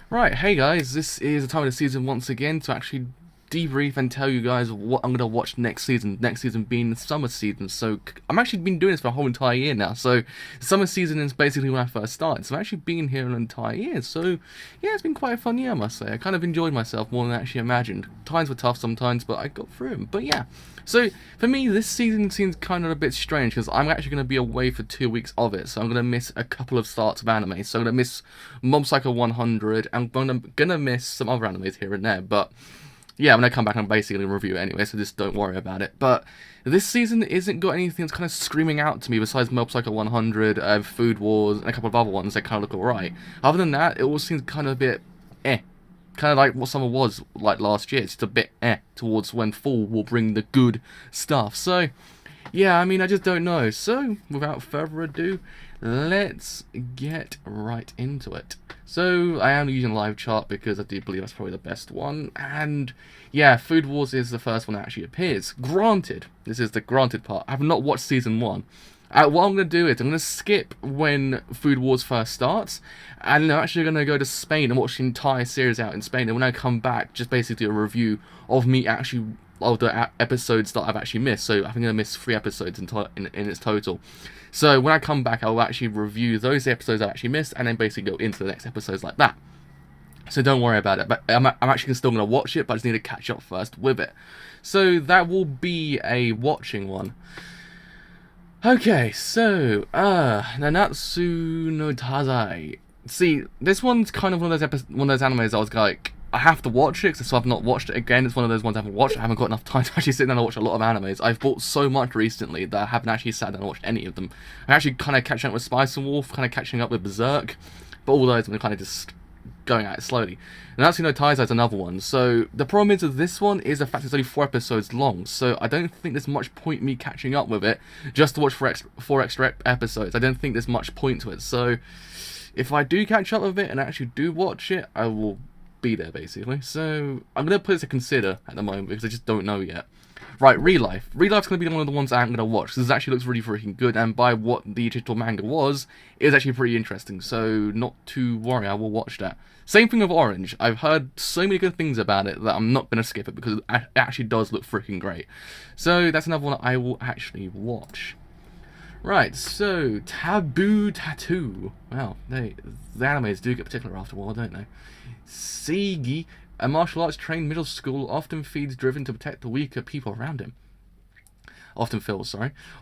Right, hey guys, this is the time of the season once again to actually debrief and tell you guys what I'm going to watch next season. Next season being the summer season. So I'm actually been doing this for a whole entire year now. So the summer season is basically when I first started. So I've actually been here an entire year. So yeah, it's been quite a fun year, I must say. I kind of enjoyed myself more than I actually imagined. Times were tough sometimes, but I got through them. But yeah, so for me, this season seems kind of a bit strange because I'm actually going to be away for 2 weeks of it. So I'm going to miss a couple of starts of anime. So I'm going to miss Mob Psycho 100. I'm gonna miss some other animes here and there, but yeah, when I come back, I'm basically going to review it anyway, so just don't worry about it. But this season isn't got anything that's kind of screaming out to me besides Mob Psycho 100, Food Wars, and a couple of other ones that kind of look alright. Other than that, it all seems kind of a bit eh. Kind of like what summer was like last year. It's just a bit towards when fall will bring the good stuff. So, yeah, I mean, I just don't know. So, without further ado, let's get right into it. So, I am using live chart because I do believe that's probably the best one. And, yeah, Food Wars is the first one that actually appears. Granted, this is the granted part. I have not watched season 1. What I'm going to do is I'm going to skip when Food Wars first starts, and I'm actually going to go to Spain and watch the entire series out in Spain, and when I come back, just basically do a review of me actually, of the episodes that I've actually missed. So I'm going to miss 3 episodes in its total. So when I come back, I'll actually review those episodes I actually missed, and then basically go into the next episodes like that. So don't worry about it, but I'm actually still going to watch it, but I just need to catch up first with it. So that will be a watching one. Okay, so, Nanatsu no Tazai. See, this one's kind of one of those animes I was like, I have to watch it, so I've not watched it again. It's one of those ones I haven't watched. I haven't got enough time to actually sit down and watch a lot of animes. I've bought so much recently that I haven't actually sat down and watched any of them. I'm actually kind of catching up with Spice and Wolf, kind of catching up with Berserk, but all those I'm kind of just going at it slowly. And Natsu no Taizai is another one. So the problem is with this one is the fact it's only 4 episodes long. So I don't think there's much point me catching up with it just to watch 4 extra episodes. I don't think there's much point to it. So if I do catch up with it and actually do watch it, I will be there basically. So I'm going to put it to consider at the moment because I just don't know yet. Right, Real Life. Real Life's going to be one of the ones I'm going to watch. This actually looks really freaking good, and by what the digital manga was, it was actually pretty interesting, so not to worry, I will watch that. Same thing with Orange. I've heard so many good things about it that I'm not going to skip it, because it actually does look freaking great. So that's another one I will actually watch. Right, so, Taboo Tattoo. Wow, the animes do get particular after a while, don't they? Seigi, a martial arts trained middle school, often feels driven to protect the weaker people around him.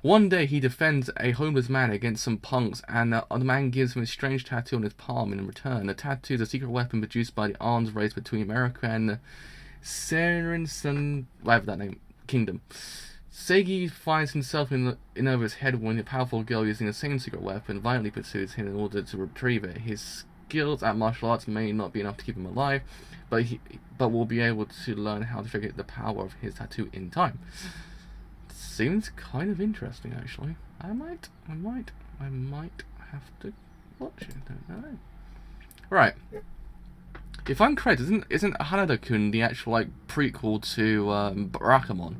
One day he defends a homeless man against some punks, and the man gives him a strange tattoo on his palm in return. The tattoo is a secret weapon produced by the arms race between America and the Serensen, whatever that name, kingdom. Seigi finds himself in over his head when a powerful girl using the same secret weapon violently pursues him in order to retrieve it. His skills at martial arts may not be enough to keep him alive, but will be able to learn how to trigger the power of his tattoo in time. Seems kind of interesting, actually. I might have to watch it. Don't know. Right. If I'm correct, isn't Hanada-kun the actual prequel to Barakamon?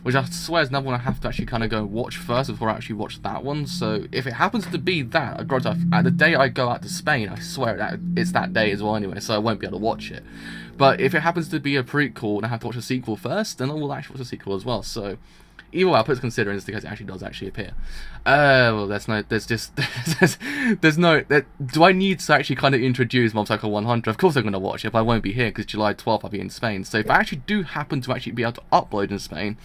Which I swear is another one I have to actually kind of go watch first before I actually watch that one. So if it happens to be that, at the day I go out to Spain, I swear that it's that day as well anyway, so I won't be able to watch it. But if it happens to be a prequel and I have to watch the sequel first, then I will actually watch the sequel as well. So either way, I'll put it to consider in this because it actually does appear. Well, do I need to actually kind of introduce Mob Psycho 100? Of course I'm going to watch it, but I won't be here because July 12th I'll be in Spain. So if I actually do happen to actually be able to upload in Spain,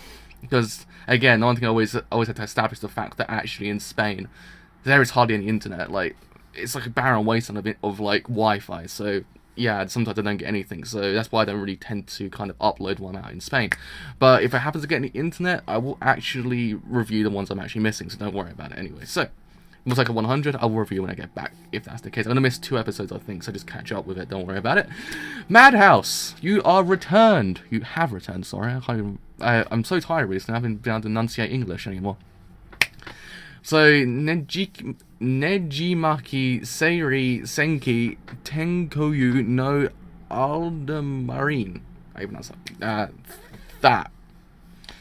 because again, one thing I always have to establish the fact that actually in Spain, there is hardly any internet. Like, it's like a barren wasteland of Wi-Fi, so yeah, sometimes I don't get anything, so that's why I don't really tend to kind of upload one out in Spain. But if I happen to get any internet, I will actually review the ones I'm actually missing, so don't worry about it anyway. So, looks like a 100, I'll review when I get back, if that's the case. I'm going to miss 2 episodes, I think, so just catch up with it, don't worry about it. Madhouse, you are returned. You have returned, sorry. I'm so tired recently, I haven't been able to enunciate English anymore. So, Nejimaki Seiri Senki Tenkoyu no Aldemarine. I even know that.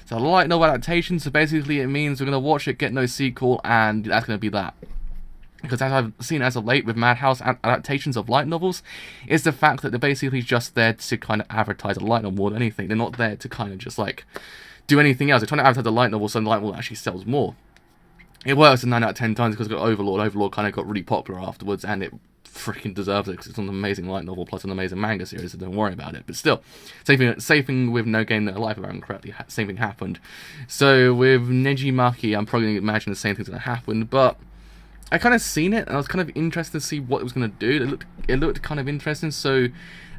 So, light novel adaptation, so basically it means we're going to watch it, get no sequel, and that's going to be that. because as I've seen as of late with Madhouse adaptations of light novels, is the fact that they're basically just there to kind of advertise a light novel more than anything. They're not there to kind of just like do anything else. They're trying to advertise a light novel so the light novel actually sells more. It works 9 out of 10 times because it's got Overlord. Overlord kind of got really popular afterwards, and it freaking deserves it because it's an amazing light novel plus an amazing manga series, so don't worry about it. But still, same thing with No Game No Life, if I remember correctly, same thing happened. So with Neji Maki, I'm probably going to imagine the same thing's going to happen, but I kind of seen it, and I was kind of interested to see what it was going to do. It looked kind of interesting. So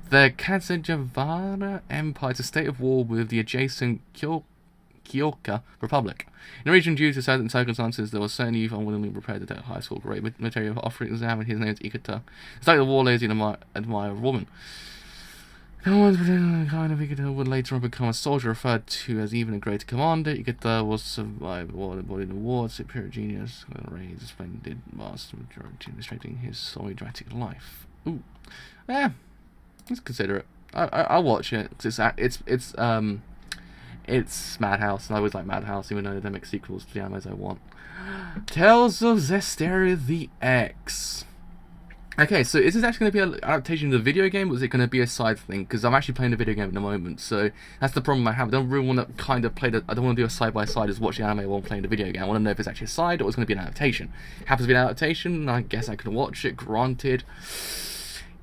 the Kazajavara Empire is a state of war with the adjacent Kyoka Republic. In a region due to certain circumstances, there was certain youth unwillingly prepared to take high school grade material for offering exam, and his name is Ikata. It's like the war lazy and admire a woman. No one's particularly kind of Ikata would later on become a soldier referred to as even a greater commander. Ikata was survived in the war, superior genius, raised splendid vast majority illustrating his solid dramatic life. Ooh. Yeah. Let's consider it. I'll watch it. It's Madhouse, and I always like Madhouse, even though they make sequels to the animes I want. Tales of Zestiria the X. Okay, so is this actually going to be an adaptation of the video game, or is it going to be a side thing? Because I'm actually playing the video game at the moment, so that's the problem I have. I don't really want to kind of play I don't want to do a side-by-side as watch the anime while playing the video game. I want to know if it's actually a side, or it's going to be an adaptation. It happens to be an adaptation, I guess I can watch it, granted.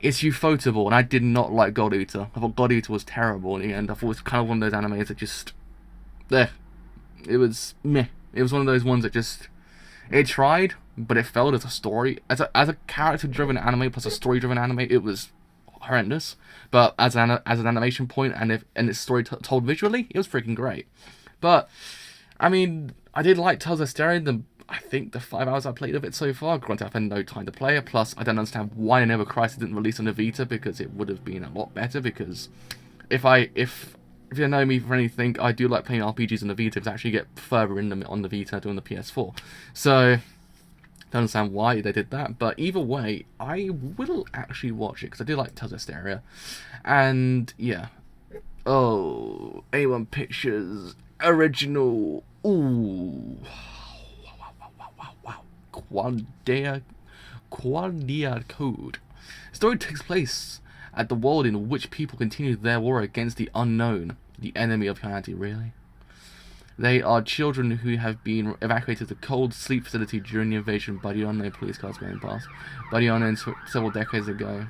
It's ufotable, and I did not like God Eater. I thought God Eater was terrible in the end. I thought it was kind of one of those animes that just... It was meh. It was one of those ones that just... It tried, but it failed as a story. As a character-driven anime plus a story-driven anime, it was horrendous. But as an animation point, and its story told visually, it was freaking great. But, I mean, I did like Tales of Zestiria, I think the 5 hours I played of it so far. Granted, I've had no time to play it. Plus, I don't understand why Never Christ didn't release on the Vita, because it would have been a lot better. Because if you know me for anything, I do like playing RPGs on the Vita, because I actually get further in them on the Vita doing the PS4. So, don't understand why they did that. But either way, I will actually watch it, because I do like Tales of Zestiria. And yeah, oh, A1 Pictures original. Ooh. Quadia Code. The story takes place at the world in which people continue their war against the unknown, the enemy of humanity, really. They are children who have been evacuated to a cold sleep facility during the invasion by the unknown police cars going past, by the unknown several decades ago.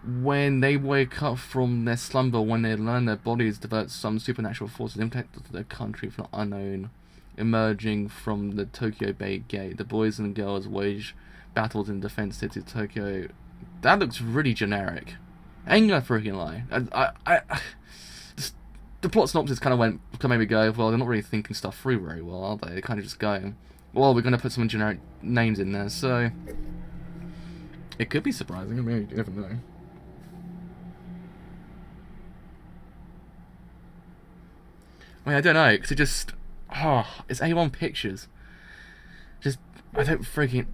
When they wake up from their slumber, when they learn their bodies divert some supernatural forces impacted their country from the unknown. Emerging from the Tokyo Bay Gate, the boys and girls wage battles in defense city of Tokyo. That looks really generic. I ain't gonna freaking lie. The plot synopsis kind of made me go, well, they're not really thinking stuff through very well, are they? They're kind of just going, well, we're gonna put some generic names in there, so it could be surprising. I mean, you never know. I mean, I don't know, because it just... it's A1 Pictures. Just, I don't freaking...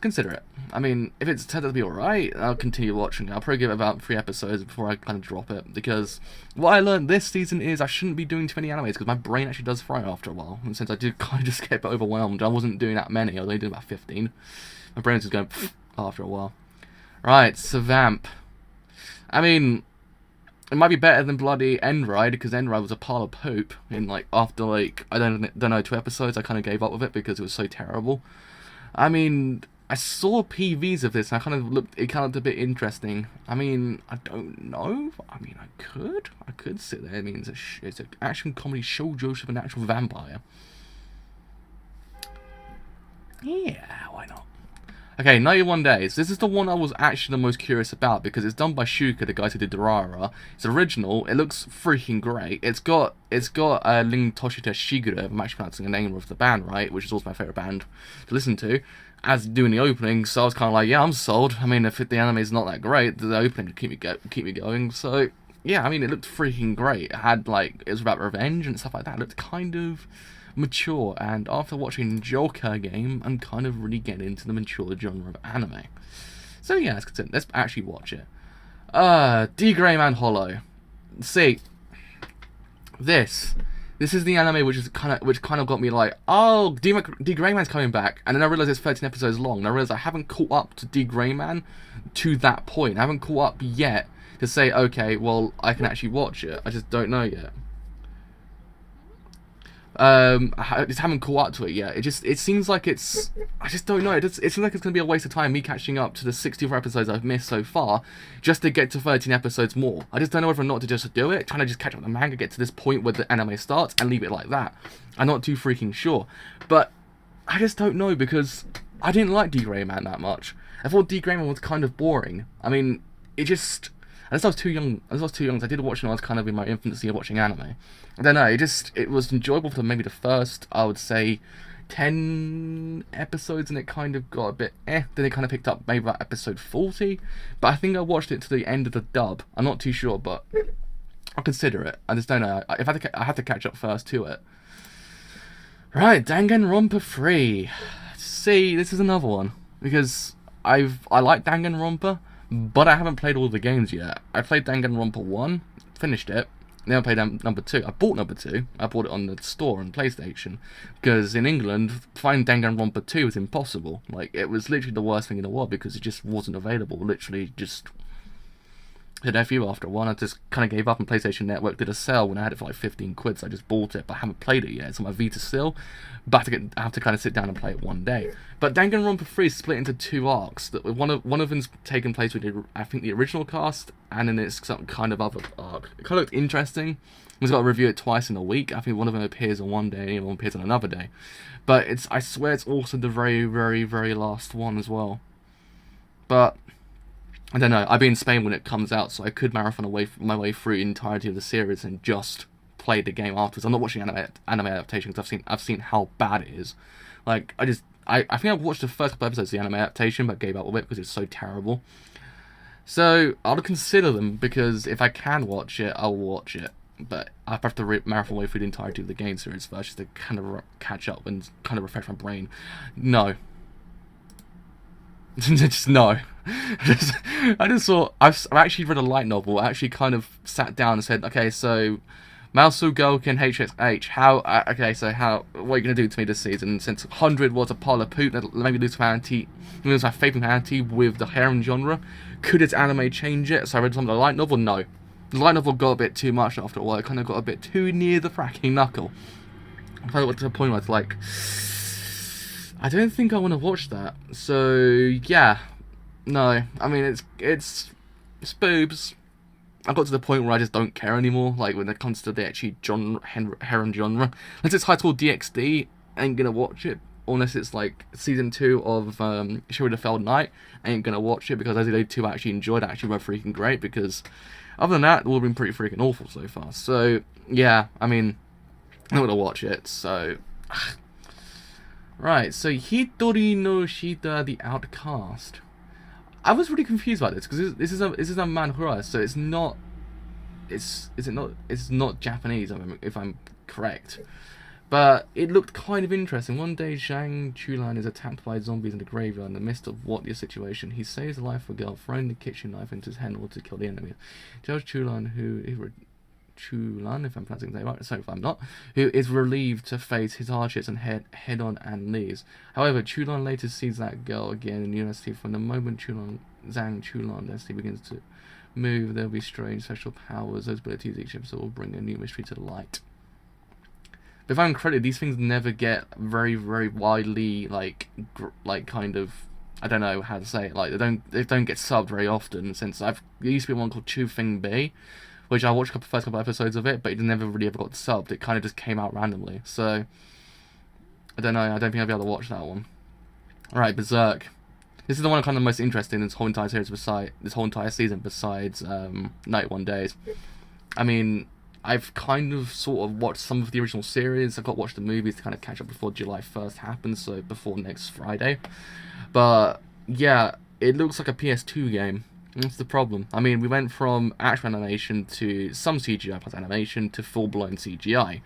consider it. I mean, if it's turned out to be alright, I'll continue watching it. I'll probably give it about 3 episodes before I kind of drop it. Because what I learned this season is I shouldn't be doing too many animes, because my brain actually does fry after a while. And since I did kind of just get overwhelmed, I wasn't doing that many. I was only doing about 15. My brain was just going after a while. Right, Savamp. I mean... It might be better than bloody Endride, because Endride was a pile of poop. In after I don't know 2 episodes, I kind of gave up with it because it was so terrible. I mean, I saw PVs of this, and it kind of looked a bit interesting. I mean, I don't know. I mean, I could sit there. I mean, it's an action comedy shoujo supernatural vampire. Yeah, why not? Okay, 91 Days. This is the one I was actually the most curious about, because it's done by Shuka, the guys who did Durara. It's original. It looks freaking great. It's got Ling Toshita Shigure, I'm actually pronouncing the name of the band right, which is also my favourite band to listen to, as doing the opening, so I was kind of like, yeah, I'm sold. I mean, if the anime is not that great, the opening would keep me going, so... Yeah, I mean, it looked freaking great. It had, it was about revenge and stuff like that. It looked kind of... mature, and after watching Joker Game, I'm kind of really getting into the mature genre of anime. So yeah, let's actually watch it. D. Grey Man Hollow. See, this This is the anime which kind of got me like, oh, D Greyman's coming back, and then I realized it's 13 episodes long, and I realized I haven't caught up to D Greyman to that point. I haven't caught up yet to say, okay, well, I can actually watch it. I just don't know yet. I just haven't caught up to it yet. It seems like I just don't know. It seems like it's going to be a waste of time me catching up to the 64 episodes I've missed so far just to get to 13 episodes more. I just don't know whether or not to just do it, trying to just catch up with the manga, get to this point where the anime starts and leave it like that. I'm not too freaking sure. But I just don't know, because I didn't like D Greyman that much. I thought D Greyman was kind of boring. I mean, I was too young. I did watch it when I was kind of in my infancy of watching anime. I don't know. It was enjoyable for maybe the first, I would say, 10 episodes, and it kind of got a bit Then it kind of picked up maybe about episode 40. But I think I watched it to the end of the dub. I'm not too sure, but I'll consider it. I just don't know. I had to catch up first to it. Right, Danganronpa 3. See, this is another one, because I like Danganronpa, but I haven't played all the games yet. I played Danganronpa 1, finished it, then I played number 2. I bought number 2. I bought it on the store on PlayStation, because in England, finding Danganronpa 2 was impossible. Like, it was literally the worst thing in the world, because it just wasn't available. Literally, just hit FU after a while. I just kind of gave up, and PlayStation Network did a sale when I had it for like 15 quid, so I just bought it, but I haven't played it yet. It's on my Vita still, but I have to kind of sit down and play it one day. But Danganronpa 3 is split into 2 arcs. That one of them's taking place with, I think, the original cast, and then it's some kind of other arc. It kind of looked interesting. I've got to review it twice in a week. I think one of them appears on one day, and one appears on another day. But I swear it's also the very, very, very last one as well. But I don't know. I'll be in Spain when it comes out, so I could marathon my way through the entirety of the series and just play the game afterwards. I'm not watching anime adaptation, because I've seen how bad it is. Like, I think I watched the first couple episodes of the anime adaptation, but gave up with it because it's so terrible. So I'll consider them, because if I can watch it, I'll watch it. But I have to marathon way through the entirety of the game series first, just to kind of catch up and kind of refresh my brain. No. Just no. I just thought, I've actually read a light novel. I actually kind of sat down and said, okay, so Mousu Gouken HXH, what are you going to do to me this season? Since 100 was a pile of poop, that made me lose my faith in humanity with the harem genre. Could its anime change it? So I read some of the light novel. No. The light novel got a bit too much after a while. It kind of got a bit too near the fracking knuckle. I kind of got to the point where it's like, I don't think I want to watch that. So yeah, no. I mean, it's boobs. I got to the point where I just don't care anymore. Like, when it comes to the actually harem genre, unless it's titled DxD, I ain't gonna watch it. Unless it's like season 2 of Shuri the Fell Knight, I ain't gonna watch it, because those 2 I actually enjoyed. Actually were freaking great, because other than that, it would have been pretty freaking awful so far. So yeah, I mean, I'm not gonna watch it. So. Right, so Hitori no Shita, the Outcast. I was really confused about this, because this is a manhwa, so it's not Japanese, if I'm correct. But it looked kind of interesting. One day, Zhang Chulan is attacked by zombies in the graveyard. In the midst of the situation, he saves the life of a girl, throwing the kitchen knife into his hand in order to kill the enemy. Judge Chulan, if I'm pronouncing that right, so if I'm not, who is relieved to face his hardships and head on and leaves. However, Chulan later sees that girl again in university. From the moment Zhang Chulan destiny begins to move, there'll be strange special powers. Those abilities each episode will bring a new mystery to the light. But if I'm credited, these things never get very, very widely, like kind of, I don't know how to say it, like they don't get subbed very often, since there used to be one called Chu Fing Bei, which I watched the first couple episodes of it, but it never really ever got subbed. It kind of just came out randomly. So I don't know. I don't think I'll be able to watch that one. Alright, Berserk. This is the one I'm kind of most interested in this whole entire series, this whole entire season, besides 91 Days. I mean, I've kind of sort of watched some of the original series. I've got to watch the movies to kind of catch up before July 1st happens, so before next Friday. But yeah, it looks like a PS2 game. That's the problem. I mean, we went from actual animation to some CGI plus animation to full-blown CGI.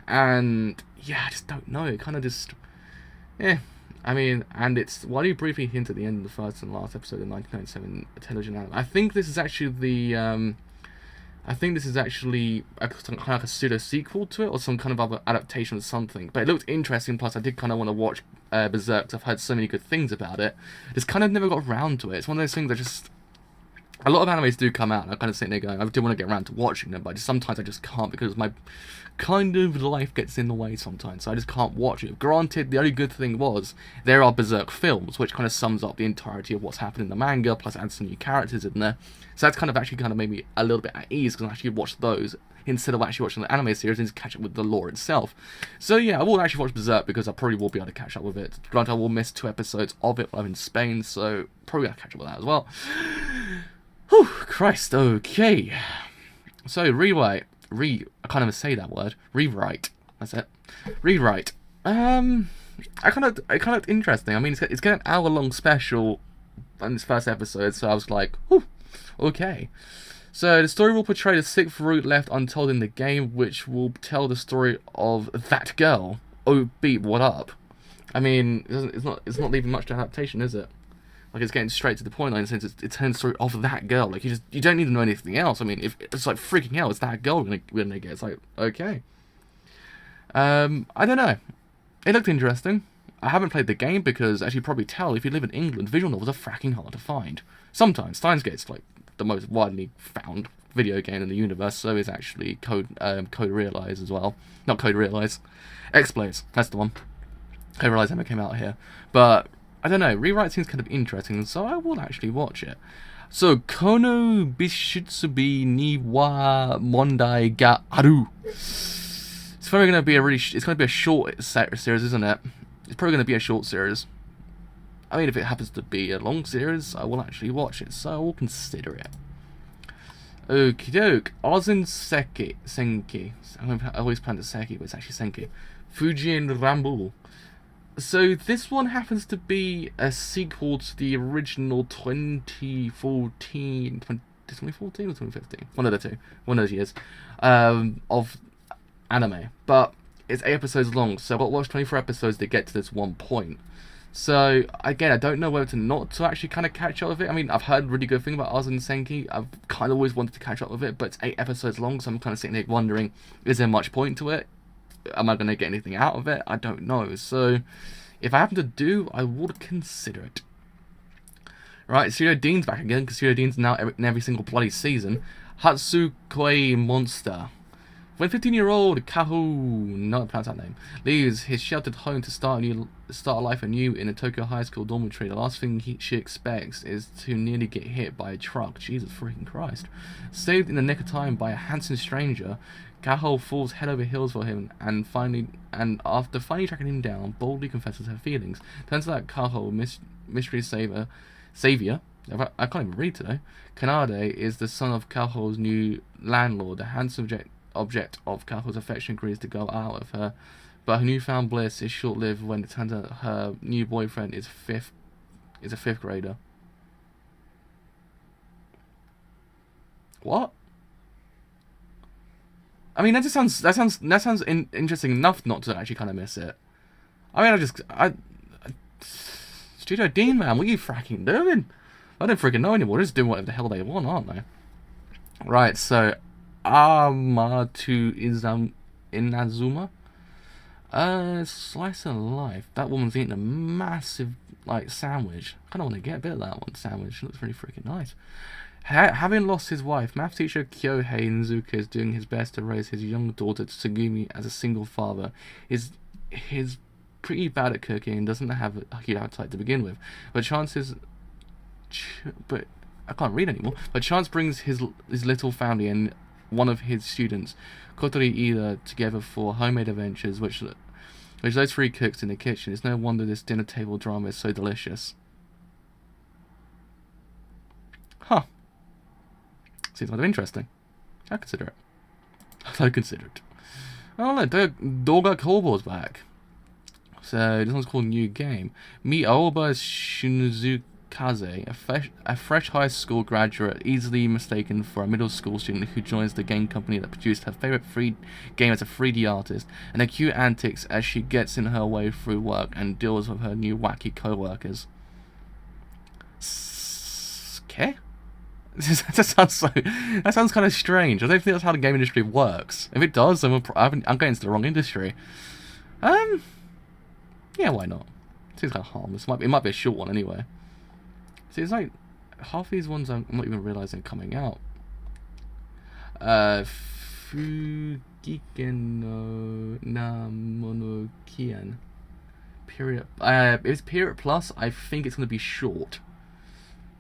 And yeah, I just don't know. It kind of just, I mean, and it's, why do you briefly hint at the end of the first and last episode of 1997 television anime? I think this is actually the I think this is actually some kind of like a pseudo sequel to it, or some kind of other adaptation of something. But it looked interesting. Plus, I did kind of want to watch Berserk. 'Cause I've heard so many good things about it. Just kind of never got around to it. It's one of those things that just a lot of animes do come out, and I kind of sitting there going, I do want to get around to watching them, but sometimes I just can't because my kind of life gets in the way sometimes, so I just can't watch it. Granted, the only good thing was there are Berserk films, which kind of sums up the entirety of what's happened in the manga, plus adds some new characters in there. So that's kind of made me a little bit at ease because I actually watched those instead of actually watching the anime series and just catch up with the lore itself. So yeah, I will actually watch Berserk because I probably will be able to catch up with it. Granted, I will miss 2 episodes of it while I'm in Spain, so probably gonna catch up with that as well. Whew, Christ, okay. So, I can't even say that word. Rewrite. That's it. Rewrite. I kind of interesting. I mean, it's got an hour-long special on this first episode, so I was like, whew, okay. So, the story will portray the 6th route left untold in the game, which will tell the story of that girl. Oh, beep, what up? I mean, it's not leaving much to adaptation, is it? Like, it's getting straight to the point, like, in the sense it's telling the story of that girl. Like, you don't need to know anything else. I mean, if it's like freaking hell, it's that girl we're gonna get. It's like, okay. I don't know. It looked interesting. I haven't played the game because, as you probably tell, if you live in England, visual novels are fracking hard to find. Sometimes Steins Gate's like the most widely found video game in the universe. So is actually Code Realize as well. Not Code Realize, X-Blaze. That's the one. Code Realize never came out here, but I don't know, Rewrite seems kind of interesting, so I will actually watch it. So, Kono Bishitsubi ni wa Mondai ga aru. It's probably going to be a short series, isn't it? It's probably going to be a short series. I mean, if it happens to be a long series, I will actually watch it, so I will consider it. Okie doke. Ozen Senki. I always pronounce it Seki, but it's actually Senki. Fujin Ramble. So this one happens to be a sequel to the original 2014 or 2015? One of the two. One of those years. Of anime. But it's 8 episodes long, so I've got to watch 24 episodes to get to this one point. So, again, I don't know whether not to actually kind of catch up with it. I mean, I've heard really good things about Ozen Senki. I've kind of always wanted to catch up with it, but it's 8 episodes long, so I'm kind of sitting there wondering, is there much point to it? Am I going to get anything out of it? I don't know. So, if I happen to do, I would consider it. Right, Studio Dean's back again, because Studio Dean's now in every single bloody season. Hatsukoi Monster. When 15-year-old Kahu, not pronounce that name, leaves his sheltered home to start life anew in a Tokyo high school dormitory, the last thing she expects is to nearly get hit by a truck. Jesus freaking Christ. Saved in the nick of time by a handsome stranger, Kaho falls head over heels for him, and after finally tracking him down, boldly confesses her feelings. Turns out Kaho, mystery savior, I can't even read today. Kanade is the son of Kaho's new landlord. The handsome object of Kaho's affection agrees to go out with her, but her newfound bliss is short-lived when it turns out her new boyfriend is a 5th grader. What? I mean, that sounds interesting enough not to actually kind of miss it. I mean, Studio Dean, man, what are you fracking doing? I don't freaking know anymore. They're just doing whatever the hell they want, aren't they? Right, so Amatu Inazuma. Slice of life. That woman's eating a massive sandwich. I kind of want to get a bit of that one sandwich. It looks really freaking nice. Having lost his wife, math teacher Kyohei Nzuka is doing his best to raise his young daughter Tsugumi as a single father. He's pretty bad at cooking and doesn't have a huge appetite to begin with, but but I can't read anymore. But Chance brings his little family and one of his students, Kotori Ida, together for homemade adventures, which those 3 cooks in the kitchen. It's no wonder this dinner table drama is so delicious. Huh. Seems kind of interesting. I'd consider it. I'd consider it. Oh look, Doga Kobo's back. So this one's called New Game. Meet Aoba Shunzukaze, a fresh high school graduate, easily mistaken for a middle school student who joins the game company that produced her favorite free game as a 3D artist, and her cute antics as she gets in her way through work and deals with her new wacky co-workers. Okay? That sounds kind of strange. I don't think that's how the game industry works. If it does, then I'm going into the wrong industry. Yeah, why not? Seems kind of harmless. It might be a short one anyway. See, it's like half these ones I'm not even realizing coming out. Fugiken no Namonokian. Period. If it's period plus, I think it's gonna be short.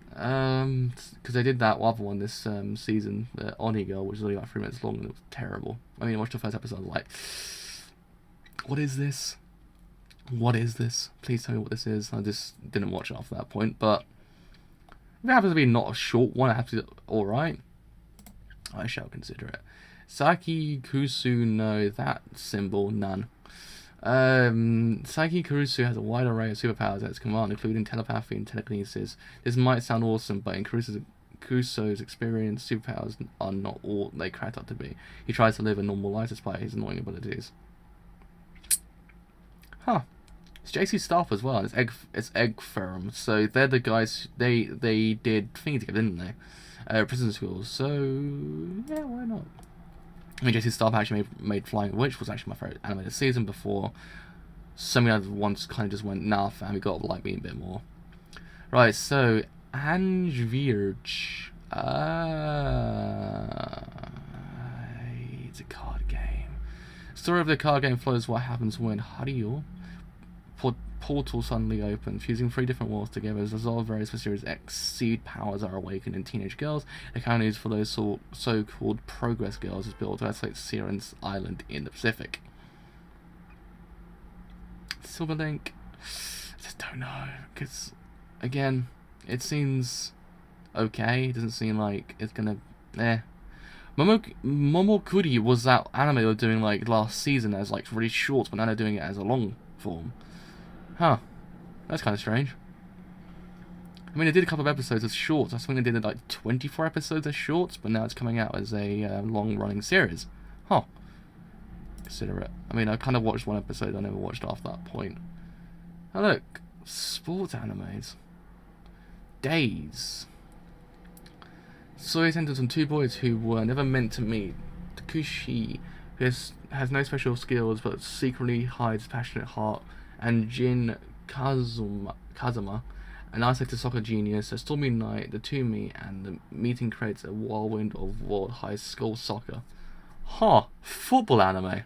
Because I did that other one this season, the Oni Girl, which is only like 3 minutes long, and it was terrible. I mean, I watched the first episode, I was like, what is this? What is this? Please tell me what this is. I just didn't watch it after that point, but if it happens to be not a short one, it has to be alright. I shall consider it. Saki Kusu no that symbol, none. Saki Kurusu has a wide array of superpowers at its command, including telepathy and telekinesis. This might sound awesome, but in Kuruso's experience, superpowers are not all they cracked up to be. He tries to live a normal life despite his annoying abilities. Huh. It's JC Staff as well, and it's Egg Firm, so they're the guys, they did thingy together, didn't they? Prison Schools, so yeah, why not? I mean, JC Staff actually made Flying Witch, was actually my favourite anime this season before so many other ones kind of just went, nah fam, we got to like me a bit more. Right, so, Anjvirj. It's a card game. Story of the card game follows what happens when Hario portal suddenly opens, fusing 3 different worlds together. As a result of various Series X seed powers are awakened in teenage girls. The account used for those so-called progress girls is built to isolate Siren's Island in the Pacific. Silver Link, I just don't know, because again, it seems okay. It doesn't seem like it's gonna. Momokuri was that anime they were doing like last season as like really short, but now they're doing it as a long form. Huh. That's kind of strange. I mean, they did a couple of episodes as shorts. I think they did like 24 episodes as shorts, but now it's coming out as a long-running series. Huh. Consider it. I mean, I kind of watched one episode. I never watched after that point. Oh, look. Sports animes. Days. Story centers on 2 boys who were never meant to meet. Takushi, who has no special skills but secretly hides a passionate heart, and Jin Kazuma, an isolated soccer genius. A stormy night, the two meet, and the meeting creates a whirlwind of world high school soccer. Huh, football anime.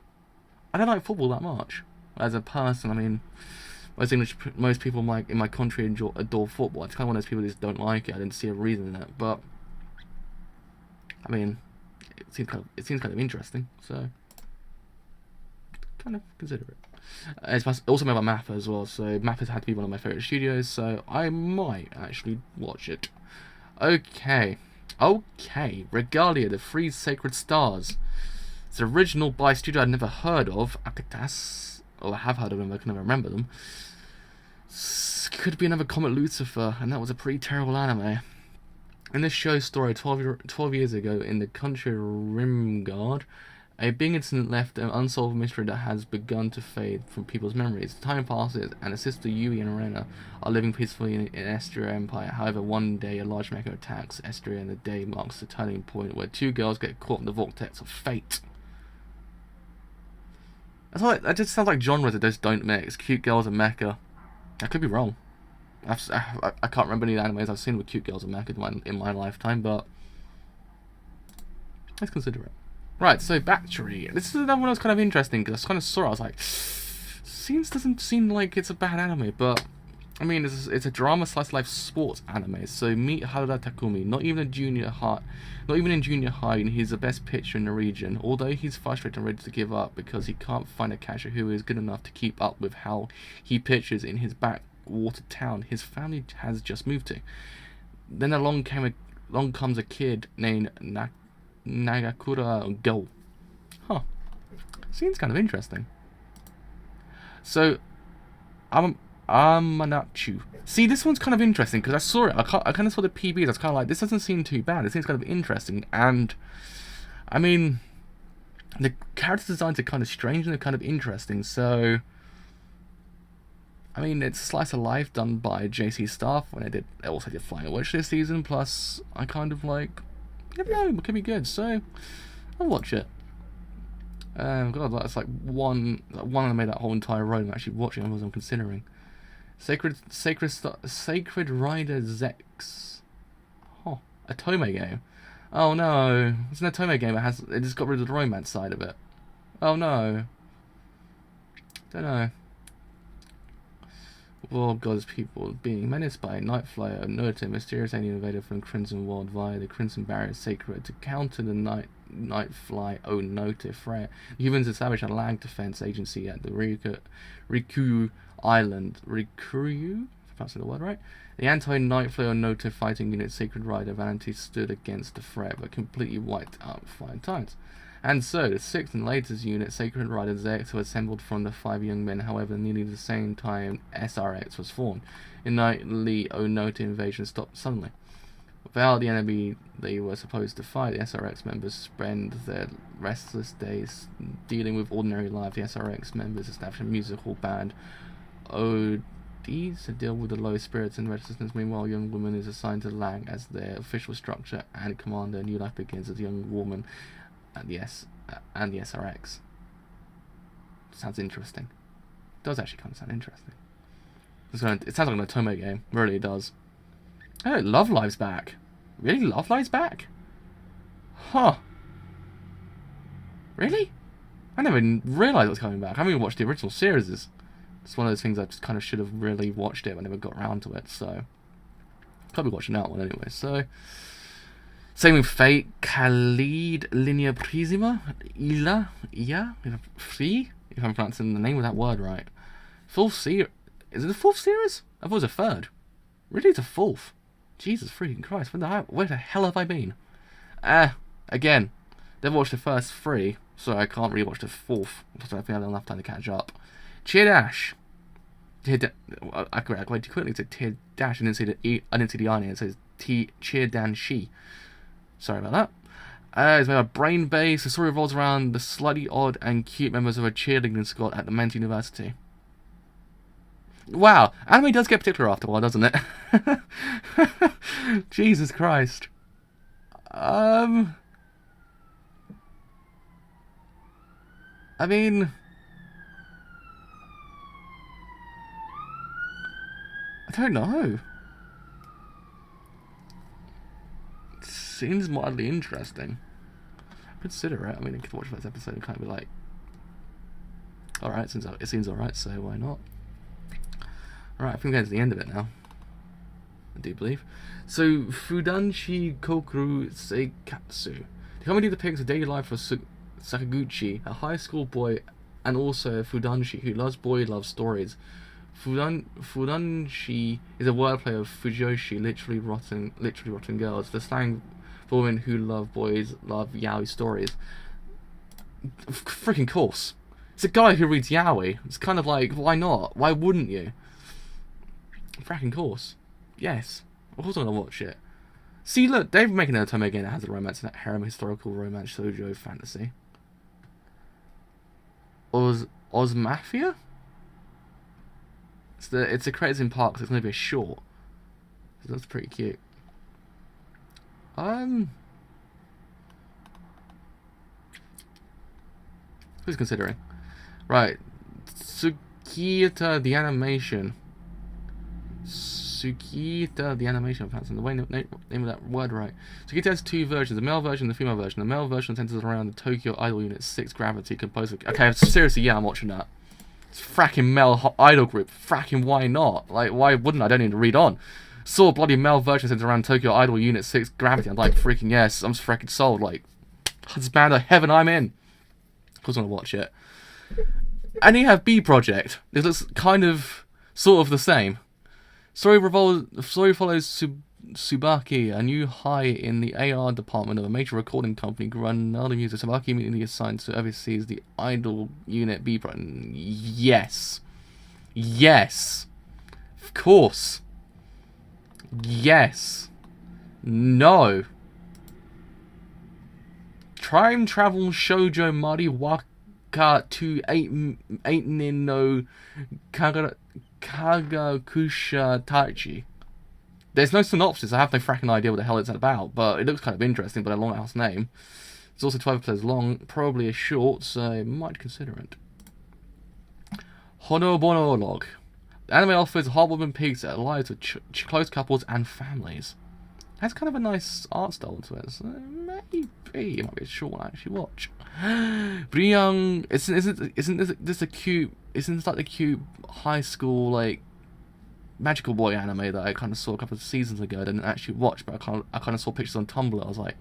I don't like football that much. As a person, I mean, most people in my country adore football. It's kind of one of those people who just don't like it. I didn't see a reason in it, but I mean, it seems kind of interesting, so kind of consider it. It's also made by Mappa as well, so Mappa's had to be one of my favourite studios, so I might actually watch it. Okay, Regalia, the 3 Sacred Stars. It's original by a studio I'd never heard of, Akatas, or I have heard of them, but I can never remember them. Could be another Comet Lucifer, and that was a pretty terrible anime. In this show's story, 12 years ago, in the country Rimgard, a big incident left an unsolved mystery that has begun to fade from people's memories. Time passes, and a sister Yui and Rena are living peacefully in Estria Empire. However, one day a large mecha attacks Estria, and the day marks the turning point where 2 girls get caught in the vortex of fate. That just sounds like genres that just don't mix. Cute girls and mecha. I could be wrong. I can't remember any animes I've seen with cute girls and mecha in my lifetime, but let's consider it. Right, so Battery. This is another one that was kind of interesting, because I kind of saw it, I was like, doesn't seem like it's a bad anime, but I mean, it's a drama slice life sports anime. So meet Harada Takumi, not even in junior high, and he's the best pitcher in the region. Although he's frustrated and ready to give up because he can't find a catcher who is good enough to keep up with how he pitches in his backwater town his family has just moved to. Then along comes a kid named Nagakura Go. Huh. Seems kind of interesting. So, Amanachu. See, this one's kind of interesting because I saw it. I kind of saw the PBs. I was kind of like, this doesn't seem too bad. It seems kind of interesting. And, I mean, the character designs are kind of strange and they're kind of interesting. So, I mean, it's Slice of Life done by JC Staff when they also did Flying Witch this season. Plus, I kind of like, it could be good, so I'll watch it. God, that's like one anime that whole entire road I'm actually watching. I wasn't considering. Sacred Rider Zex. Oh, a Tome game. Oh no, it's an Otome game. It just got rid of the romance side of it. Oh no. Don't know. War of God's people being menaced by a night flyer, a mysterious alien invader from Crimson World via the Crimson Barrier Sacred to counter the night fly Onote threat. Humans established a land defense agency at the Rikyu Island. Rikyu? If I'm pronouncing the word right. The anti-night flyer Onote fighting unit Sacred Rider Vanity stood against the threat but completely wiped out 5 times. And so, the 6th and latest unit, Sacred Rider Zex, were assembled from the 5 young men. However, nearly the same time SRX was formed. A nightly Onote invasion stopped suddenly. Without the enemy they were supposed to fight, the SRX members spend their restless days dealing with ordinary life. The SRX members establish a musical band, ODs, to deal with the low spirits and restlessness. Meanwhile, a young woman is assigned to Lang as their official structure and commander. A new life begins as a young woman and the SRX. Sounds interesting. It does actually kind of sound interesting. It sounds like an Otome game. It really does. Oh, Love Live's back. Really? Love Live's back? Huh. Really? I never realised it was coming back. I haven't even watched the original series. It's one of those things I just kind of should have really watched it, but I never got around to it, so probably watching that one anyway. So same with Fate, Khalid, Linea Prisima, Free, if I'm pronouncing the name of that word right. Full series. Is it the 4th series? I thought it was a 3rd. Really, it's a 4th. Jesus freaking Christ, where the hell have I been? Again, never watched the first 3, so I can't really watch the 4th, because I don't think I have enough time to catch up. Cheer Dash. I went too quickly to Tear Dash. I didn't see the E. I didn't see the I. It says Cheer Dan Shi. Sorry about that. It's made by Brain Base. The story revolves around the slightly odd and cute members of a cheerleading squad at the Ment University. Wow, anime does get particular after a while, doesn't it? Jesus Christ. I mean, I don't know. It seems mildly interesting. Consider it. I mean, I could watch this episode and kind of be like, alright, it seems alright, so why not? Alright, I think we're getting to the end of it now. I do believe. So, Fudanshi Kokuru Seikatsu. The comedy depicts the daily life of Sakaguchi, a high school boy, and also a Fudanshi who loves boy love stories. Fudanshi is a wordplay of Fujoshi, literally rotten girls. The slang for women who love boys love yaoi stories. Freaking course. It's a guy who reads yaoi. It's kind of like, why not? Why wouldn't you? Fracking course. Yes. Of course I'm gonna watch it. See, look, they're making an Otome game that has a romance and that harem historical romance shoujo fantasy. Oz Mafia? It's a Credits in Park, so it's gonna be a short. So that's pretty cute. Who's considering? Right. Tsukita the animation. Tsukita the animation, I'm pronouncing the name of that word right. Tsukita has 2 versions, the male version and the female version. The male version centers around the Tokyo Idol Unit 6 Gravity composed of... Okay, seriously, yeah, I'm watching that. It's fracking male idol group. Fracking why not? Like, why wouldn't I? Don't need to read on. Saw bloody male version centers around Tokyo Idol Unit 6 Gravity. I'm like, freaking yes, I'm fracking sold. Like, husband of heaven, I'm in. Of course I want to watch it. And you have B Project. It looks kind of, sort of the same. Story follows Tsubaki, a new high in the AR department of a major recording company, Granada Music. Tsubaki immediately assigned to oversees the Idol Unit B Project. Yes. Yes. Of course. Yes. No. Time travel shoujo Mari Waka to 8 nin no Kagakusha Taichi. There's no synopsis, I have no fracking idea what the hell it's about, but it looks kind of interesting, but a long ass name. It's also 12 episodes long, probably a short, so I might consider it. Honobonologue. The anime offers heartwarming peeks at lives of close couples and families. Has kind of a nice art style to it, so maybe it might be a short one I actually watch. Briyoung, isn't this a cute? Isn't this like the cute high school like magical boy anime that I kind of saw a couple of seasons ago? I didn't actually watch, but I kind of saw pictures on Tumblr. I was like,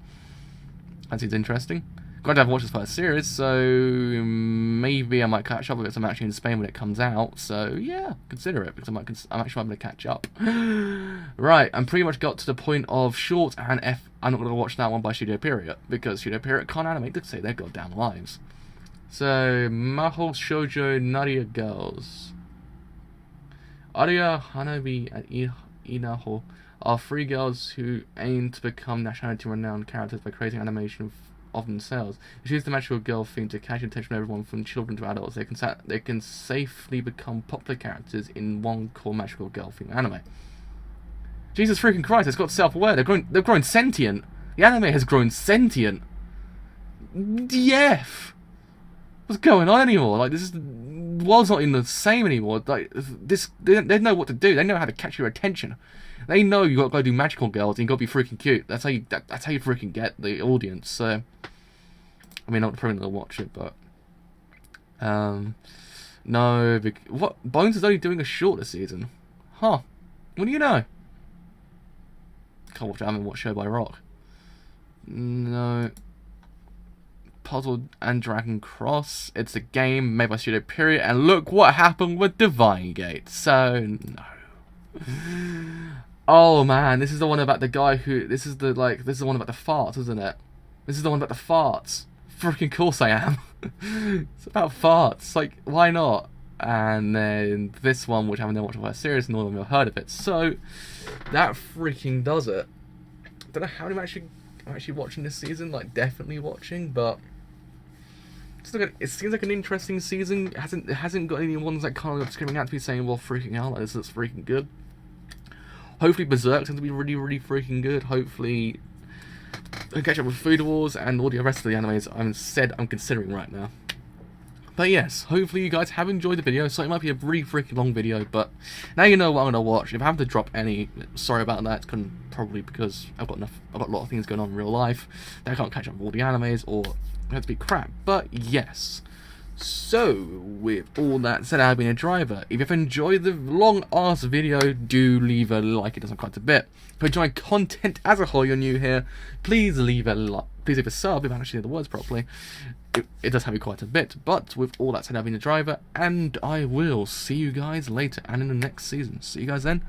that seems interesting. Granted, I haven't watched this first series, so maybe I might catch up with it. I'm actually in Spain when it comes out, so yeah, consider it, because I'm actually able to catch up. Right, I'm pretty much got to the point of short and I'm not going to watch that one by Studio Period, because Studio Period can't animate to save their goddamn lives. So, Mahou Shoujo Naria Girls. Aria, Hanabi, and Inaho are three girls who aim to become nationality-renowned characters by creating animation of themselves. They choose the magical girl theme to catch the attention of everyone from children to adults. They can safely become popular characters in one core magical girl theme anime. Jesus freaking Christ, it's got self-aware. They've grown sentient. The anime has grown sentient. DF. What's going on anymore? Like, the world's not even the same anymore. Like, they know what to do. They know how to catch your attention. They know you got to go do magical girls and you got to be freaking cute. That's how you freaking get the audience. So, I mean, I'm probably gonna watch it, but no. What Bones is only doing a shorter season, huh? What do you know? Can't watch. I haven't watched Show by Rock. No. Puzzle and Dragon Cross. It's a game made by Studio Period, and look what happened with Divine Gate. So no. Oh man, this is the one about the guy who. This is the one about the farts, isn't it? This is the one about the farts. Freaking course I am. It's about farts. Like, why not? And then this one, which I haven't watched the first series, nor have I heard of it. So that freaking does it. Don't know how many I'm actually watching this season. Like, definitely watching, but it seems like an interesting season. It hasn't got any ones that kind of screaming at me saying, "Well, freaking hell, this is freaking good." Hopefully Berserk's going to be really, really freaking good. Hopefully I'll catch up with Food Wars and all the rest of the animes I'm considering right now. But yes, hopefully you guys have enjoyed the video. So it might be a really freaking long video, but now you know what I'm going to watch. If I have to drop any, sorry about that. It's probably because I've got a lot of things going on in real life that I can't catch up with all the animes, or it has to be crap. But yes. So, with all that said, I've been a driver. If you've enjoyed the long-ass video, do leave a like. It does quite a bit. If you enjoy content as a whole, you're new here, please leave a like. Please leave a sub if I actually hear the words properly. It does help me quite a bit. But with all that said, I've been a driver, and I will see you guys later and in the next season. See you guys then.